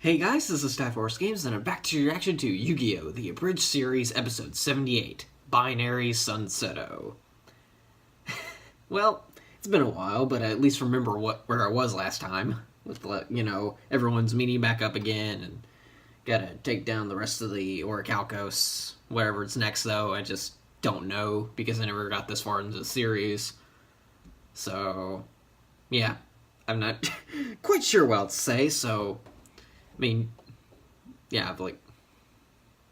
Hey guys, this is Force Games, and I'm back to your reaction to Yu-Gi-Oh! The Abridged Series, Episode 78, Binary Sunseto. Well, it's been a while, but I at least remember where I was last time. With, everyone's meeting back up again, and gotta take down the rest of the Orichalcos. Whatever it's next, though, I just don't know, because I never got this far into the series. So, yeah, I'm not quite sure what else to say, so... I mean, yeah, in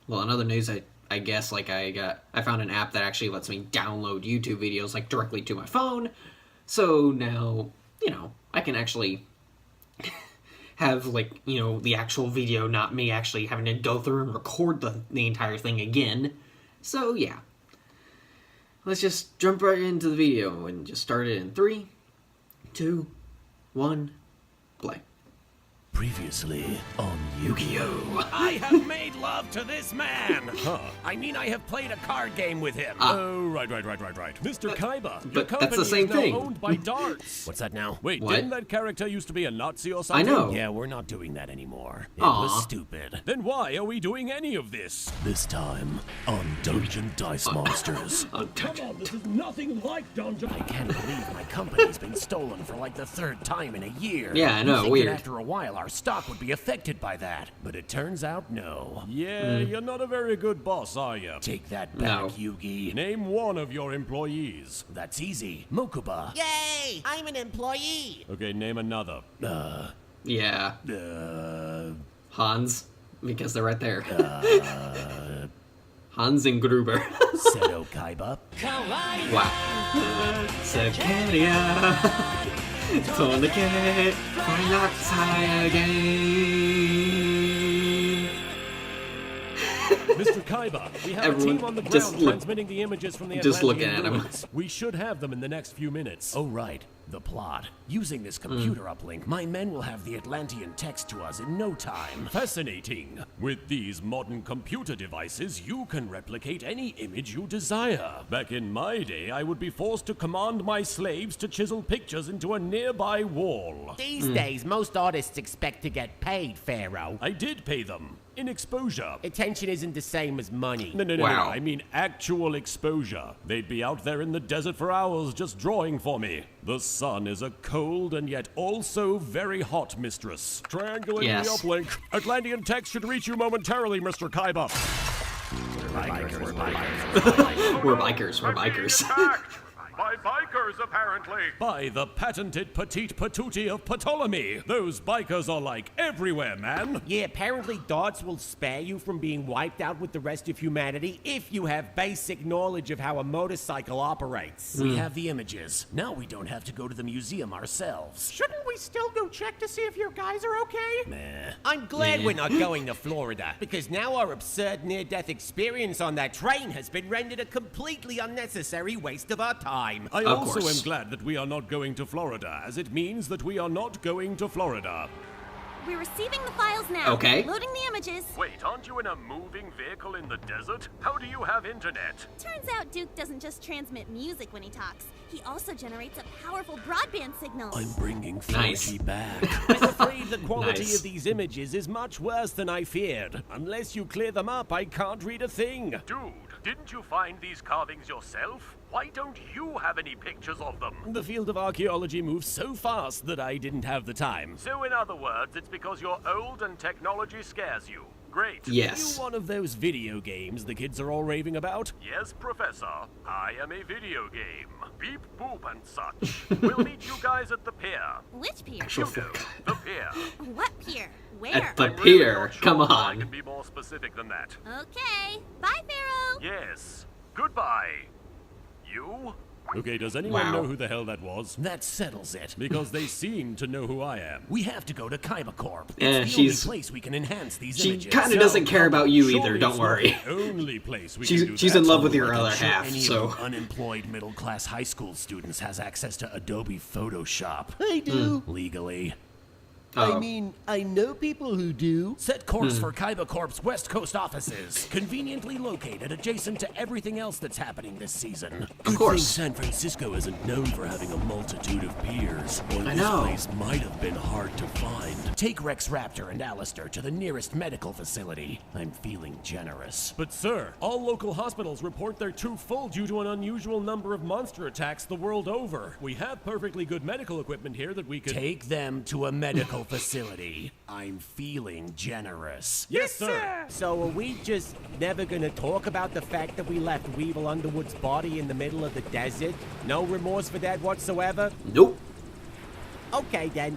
other news, I guess, I found an app that actually lets me download YouTube videos, directly to my phone, so now, I can actually have, the actual video, not me actually having to go through and record the entire thing again, so, yeah. Let's just jump right into the video and just start it in 3, 2, 1, play. Previously on Yu-Gi-Oh! I have made love to this man! Huh. I mean, I have played a card game with him. Oh, right. Mr. Kaiba, your But company that's the same is now thing. owned by darts. What's that now? Wait, What? didn't that character used to be a Nazi or something? I know. Yeah, we're not doing that anymore. It Aw. was stupid. Then why are we doing any of this? This time on Dungeon Dice Monsters. Come on, this is nothing like Dungeon. I can't believe my company's been stolen for the third time in a year. Yeah, I know, You'd think weird. that after a while, our stock would be affected by that. But it turns out, no. Yeah, you're not a very good boss, are you? Take that No. back, Yugi. Name one of your employees. That's easy. Mokuba. Yay! I'm an employee! Okay, name another. Yeah. Hans, because they're right there. Hans and Gruber. Seto Kaiba. Wow. Sekeria. Tourniquet. Why not tie again? Mr. Kaiba, we have Everyone a team on the just ground look- transmitting the images from the just looking Atlantean at him. ruins. We should have them in the next few minutes. Oh, right. The plot. Using this computer uplink, my men will have the Atlantean text to us in no time. Fascinating. With these modern computer devices, you can replicate any image you desire. Back in my day, I would be forced to command my slaves to chisel pictures into a nearby wall. These days, most artists expect to get paid, Pharaoh. I did pay them. In exposure. Attention isn't the same as money. No, Wow. I mean actual exposure. They'd be out there in the desert for hours just drawing for me. The sun is a cold and yet also very hot mistress. Triangulating Yes. the uplink. Atlantean text should reach you momentarily, Mr. Kaiba. We're bikers. By bikers, apparently. By the patented petite patootie of Ptolemy. Those bikers are everywhere, man. Yeah, apparently darts will spare you from being wiped out with the rest of humanity if you have basic knowledge of how a motorcycle operates. We have the images. Now we don't have to go to the museum ourselves. Shouldn't we still go check to see if your guys are okay? Meh. I'm glad we're not going to Florida, because now our absurd near-death experience on that train has been rendered a completely unnecessary waste of our time. I Of also course. am glad that we are not going to Florida, as it means that we are not going to Florida. We're receiving the files now. Okay. Loading the images. Wait, aren't you in a moving vehicle in the desert? How do you have internet? Turns out Duke doesn't just transmit music when he talks. He also generates a powerful broadband signal. I'm bringing 4G Nice. back. I'm afraid the quality Nice. of these images is much worse than I feared. Unless you clear them up, I can't read a thing. Dude, didn't you find these carvings yourself? Why don't you have any pictures of them? The field of archaeology moves so fast that I didn't have the time. So in other words, it's because you're old and technology scares you. Great. Yes. You one of those video games the kids are all raving about? Yes, Professor. I am a video game. Beep, boop, and such. We'll meet you guys at the pier. Which pier? Actual You know, the pier. What pier? Where? At the I'm really pier. not sure Come how I on. can be more specific than that. Okay. Bye, Pharaoh. Yes. Goodbye. You? Okay, does anyone Wow. know who the hell that was? That settles it. Because they seem to know who I am. We have to go to Kaiba Corp. Eh, It's the only she's- place we can enhance these She images. kind of doesn't care about you Surely either, don't it's not worry. the only place we She's can do she's that. in love with your Like, I'm other sure half, any of so... you unemployed middle-class high school students has access to Adobe Photoshop. I do. Legally. Oh. I mean, I know people who do. Set course for Kaiba Corp's West Coast offices, conveniently located adjacent to everything else that's happening this season. Of course. San Francisco isn't known for having a multitude of peers, or I this know. place might have been hard to find. Take Rex Raptor and Alistair to the nearest medical facility. I'm feeling generous. But sir, all local hospitals report they're too full due to an unusual number of monster attacks the world over. We have perfectly good medical equipment here that we could... Take them to a medical facility. I'm feeling generous. Yes, sir! So are we just never gonna talk about the fact that we left Weevil Underwood's body in the middle of the desert? No remorse for that whatsoever? Nope. Okay then.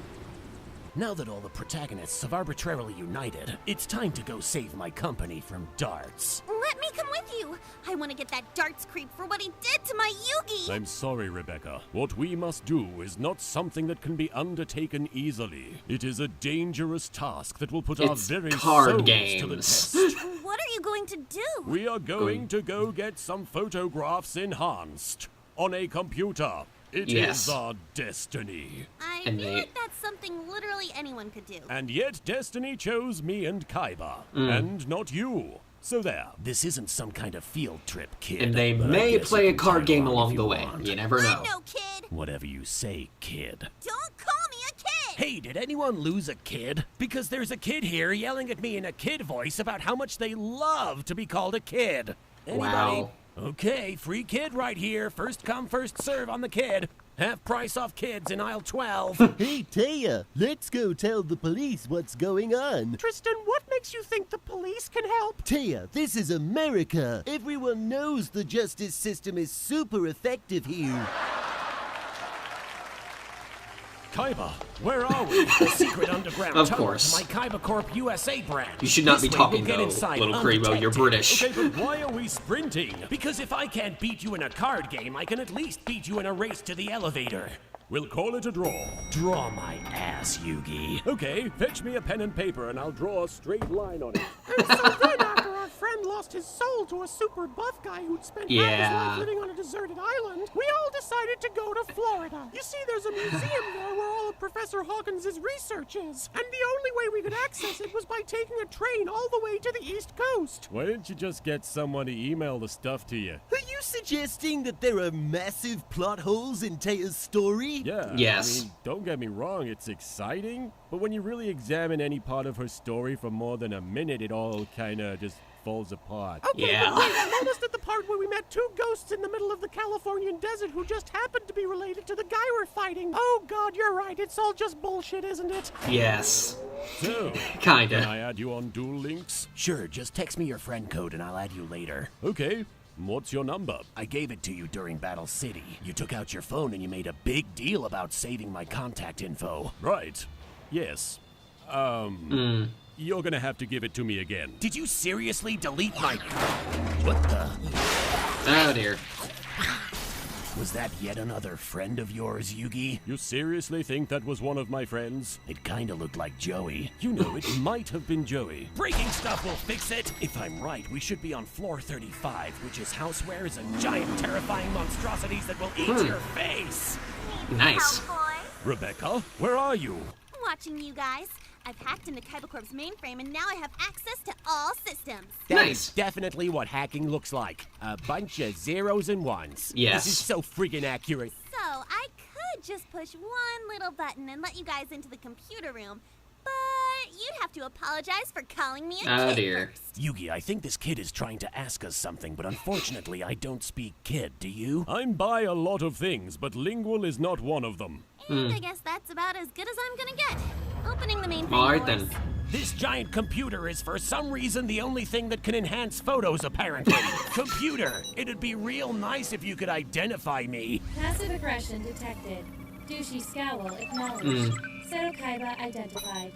Now that all the protagonists have arbitrarily united, it's time to go save my company from darts. Let me come with you. I want to get that darts creep for what he did to my Yugi. I'm sorry, Rebecca. What we must do is not something that can be undertaken easily. It is a dangerous task that will put our It's very card souls games. to the test. What are you going to do? We are going to go get some photographs enhanced on a computer. It Yes. is our destiny. I And feel they- like that's something literally anyone could do. And yet destiny chose me and Kaiba, Mm. and not you. So there. This isn't some kind of field trip, kid. And they but I may guess play you a can card tag game along along if the you way. want. You never know. I'm no kid. Whatever you say, kid. Don't call me a kid. Hey, did anyone lose a kid? Because there's a kid here yelling at me in a kid voice about how much they love to be called a kid. Anybody? Wow. Okay, free kid right here. First come, first serve on the kid. Half price off kids in aisle 12. Hey, Taya, let's go tell the police what's going on. Tristan, what makes you think the police can help? Taya, this is America. Everyone knows the justice system is super effective here. Kaiba, where are we? The secret underground Of tunnel course. to my Kaiba Corp USA branch. You should not This be way we'll talking, get though, inside little Creebo. You're undetected. British. Okay, but why are we sprinting? Because if I can't beat you in a card game, I can at least beat you in a race to the elevator. We'll call it a draw. Draw my ass, Yugi. Okay, fetch me a pen and paper and I'll draw a straight line on it. And so then, after our friend lost his soul to a super buff guy who'd spent half his Yeah. life living on a deserted island, we all decided to go to Florida. You see, there's a museum there where all of Professor Hawkins' research is. And the only way we could access it was by taking a train all the way to the East Coast. Why didn't you just get someone to email the stuff to you? Are you suggesting that there are massive plot holes in Taya's story? Yeah. Yes. I mean, don't get me wrong, it's exciting, but when you really examine any part of her story for more than a minute, it all kinda just falls apart. Okay, Yeah. but wait, I'm almost at the part where we met two ghosts in the middle of the Californian desert who just happened to be related to the guy we're fighting. Oh god, you're right. It's all just bullshit, isn't it? Yes. So, Kinda. can I add you on Duel Links? Sure, just text me your friend code and I'll add you later. Okay. What's your number? I gave it to you during Battle City. You took out your phone and you made a big deal about saving my contact info. Right. Yes. You're gonna have to give it to me again. Did you seriously delete my... What the... Oh dear. Was that yet another friend of yours, Yugi? You seriously think that was one of my friends? It kinda looked like Joey. You know, it might have been Joey. Breaking stuff will fix it! If I'm right, we should be on floor 35, which is housewares and giant terrifying monstrosities that will eat your face! Nice. Cowboy. Rebecca, where are you? Watching you guys. I've hacked into Kaiba Corp's mainframe and now I have access to all systems. That Nice. is definitely what hacking looks like. A bunch of zeros and ones. Yes. This is so freaking accurate. So I could just push one little button and let you guys into the computer room, but you'd have to apologize for calling me a Oh, kid dear. first. Yugi, I think this kid is trying to ask us something, but unfortunately I don't speak kid, do you? I'm by a lot of things, but lingual is not one of them. And I guess that's about as good as I'm gonna get. Opening the mainframe Alright doors. then. This giant computer is for some reason the only thing that can enhance photos, apparently. Computer, it'd be real nice if you could identify me. Passive aggression detected. Douchey scowl acknowledged. Seto Kaiba identified.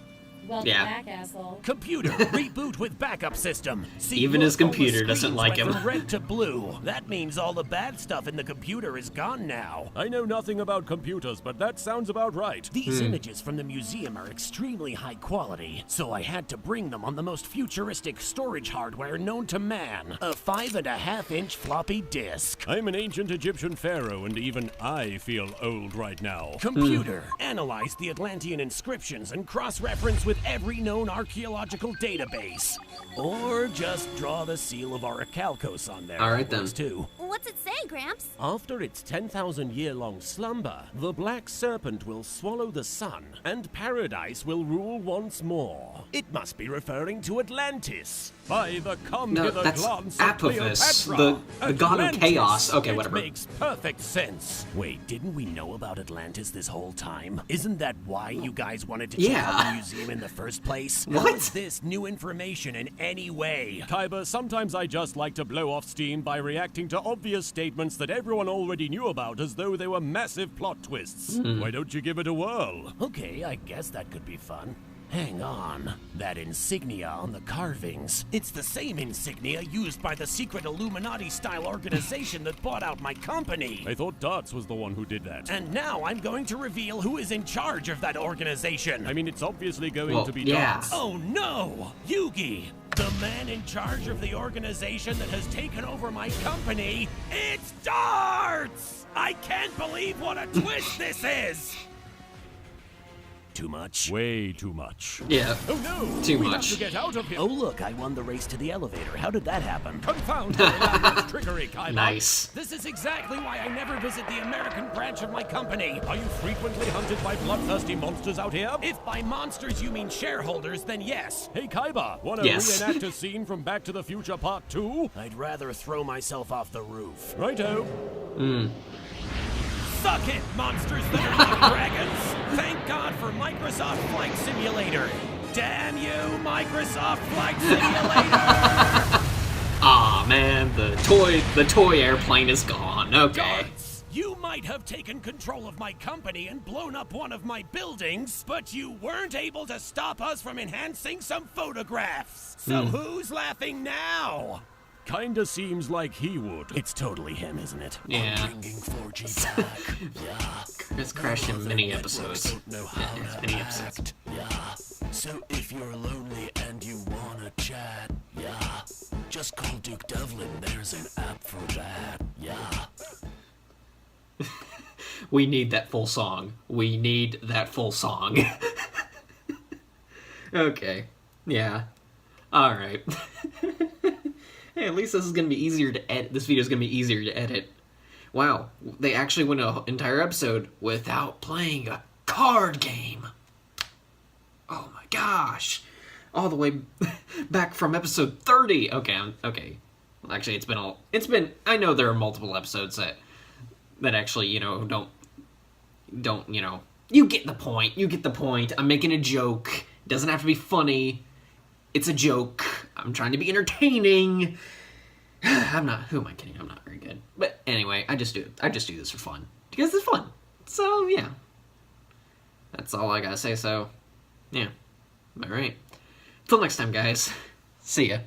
Welcome Yeah. back, asshole. Computer, reboot with backup system. See, Even look, his computer all the doesn't screens like went him. From red to blue. That means all the bad stuff in the computer is gone now. I know nothing about computers, but that sounds about right. These images from the museum are extremely high quality, so I had to bring them on the most futuristic storage hardware known to man. A 5.5-inch floppy disk. I'm an ancient Egyptian pharaoh, and even I feel old right now. Computer, analyze the Atlantean inscriptions and cross-reference with every known archaeological database. Or just draw the seal of Orichalcos on there. All right, That works then. too. What's it say, Gramps? After its 10,000-year-long slumber, the black serpent will swallow the sun, and paradise will rule once more. It must be referring to Atlantis. By the come No, hither that's glance of Apophis, Cleopatra. the god of Atlantis. chaos. Okay, It whatever. makes perfect sense. Wait, didn't we know about Atlantis this whole time? Isn't that why you guys wanted to check Yeah. out the museum in the first place? What? How is this new information in any way? Kyber, sometimes I just like to blow off steam by reacting to obvious statements that everyone already knew about as though they were massive plot twists. Why don't you give it a whirl? Okay, I guess that could be fun. Hang on. That insignia on the carvings. It's the same insignia used by the secret Illuminati-style organization that bought out my company. I thought Darts was the one who did that. And now I'm going to reveal who is in charge of that organization. I mean, it's obviously going Well, to be yeah. Darts. Oh no! Yugi! The man in charge of the organization that has taken over my company, it's Darts! I can't believe what a twist this is! Too much? Way too much. Yeah. Oh no! Too we much. have to get out of here. Oh look, I won the race to the elevator. How did that happen? Confound your elaborate trickery, Kyber. Nice. This is exactly why I never visit the American branch of my company. Are you frequently hunted by bloodthirsty monsters out here? If by monsters you mean shareholders, then yes. Hey, Kyber, wanna Yes. reenact a scene from Back to the Future Part 2? I'd rather throw myself off the roof. Righto. Suck it, monsters that are like dragons! Thank God for Microsoft Flight Simulator! Damn you, Microsoft Flight Simulator! Aw, man, the toy airplane is gone. Okay. Darts, you might have taken control of my company and blown up one of my buildings, but you weren't able to stop us from enhancing some photographs. So who's laughing now? Kinda seems like he would. It's totally him, isn't it? Yeah. Bringing 4G back. Yeah. It's crashing mini episodes. Don't know how to Mini episodes. act. Yeah. So if you're lonely and you wanna chat, yeah, just call Duke Devlin. There's an app for that. Yeah. We need that full song. We need that full song. Okay. Yeah. All right. Hey, at least this is gonna be easier to edit. This video is gonna be easier to edit. Wow, they actually went an entire episode without playing a card game. Oh my gosh. All the way back from episode 30. Okay. Actually, it's been, I know there are multiple episodes that actually, don't, you get the point. I'm making a joke. It doesn't have to be funny. It's a joke. I'm trying to be entertaining. Who am I kidding? I'm not very good. But anyway, I just do this for fun. Because it's fun. So, yeah. That's all I gotta say, so, yeah. Alright. Till next time, guys. See ya.